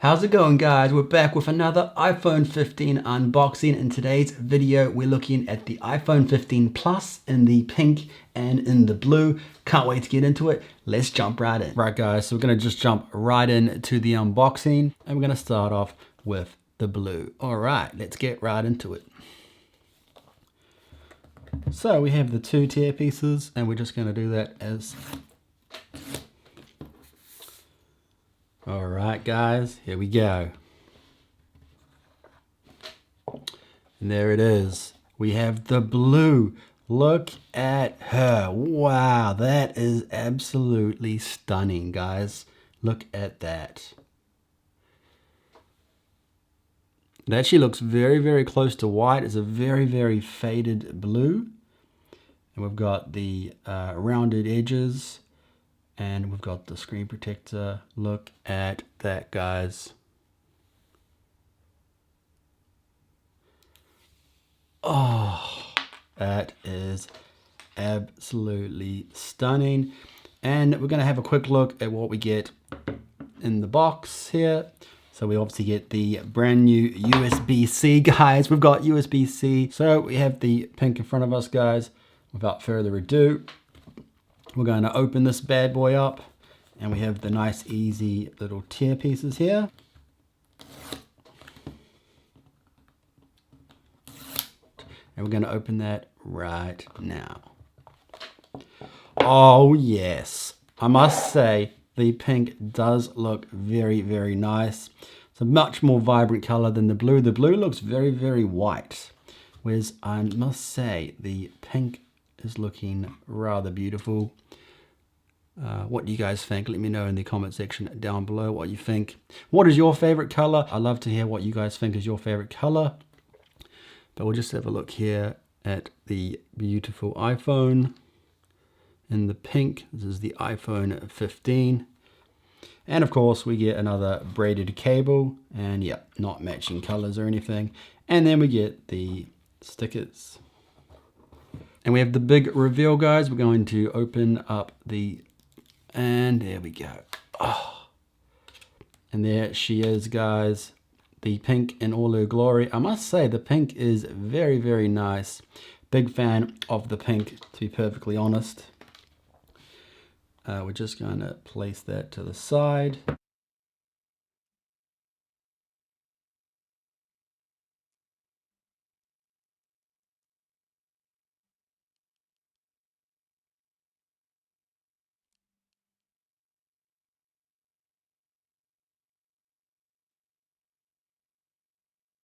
How's it going, guys? We're back with another iPhone 15 unboxing. In today's video, we're looking at the iPhone 15 Plus in the pink and in the blue. Can't wait to get into it. Let's jump right in. Right, guys, so we're gonna just jump right into the unboxing and we're gonna start off with the blue. All right, let's get right into it. So we have the two tier pieces and we're just gonna do that as all right, guys, here we go. And there it is. We have the blue. Look at her. Wow, that is absolutely stunning, guys. Look at that. It actually looks very, very close to white. It's a very, very faded blue. And we've got the rounded edges. And we've got the screen protector. Look at that, guys. Oh, that is absolutely stunning. And we're going to have a quick look at what we get in the box here. So we obviously get the brand new USB-C, guys. We've got USB-C. So we have the pink in front of us, guys. Without further ado, we're going to open this bad boy up and we have the nice easy little tear pieces here. And we're going to open that right now. Oh yes, I must say the pink does look very, very nice. It's a much more vibrant color than the blue. The blue looks very, very white. Whereas I must say the pink is looking rather beautiful. What do you guys think? Let me know in the comment section down below what you think. What is your favorite color? I'd love to hear what you guys think is your favorite color. But we'll just have a look here at the beautiful iPhone in the pink. This is the iPhone 15. And of course we get another braided cable and yeah, not matching colors or anything. And then we get the stickers. And we have the big reveal, guys. We're going to open up and there we go. Oh. And there she is, guys. The pink in all her glory. I must say the pink is very, very nice. Big fan of the pink, to be perfectly honest. We're just going to place that to the side.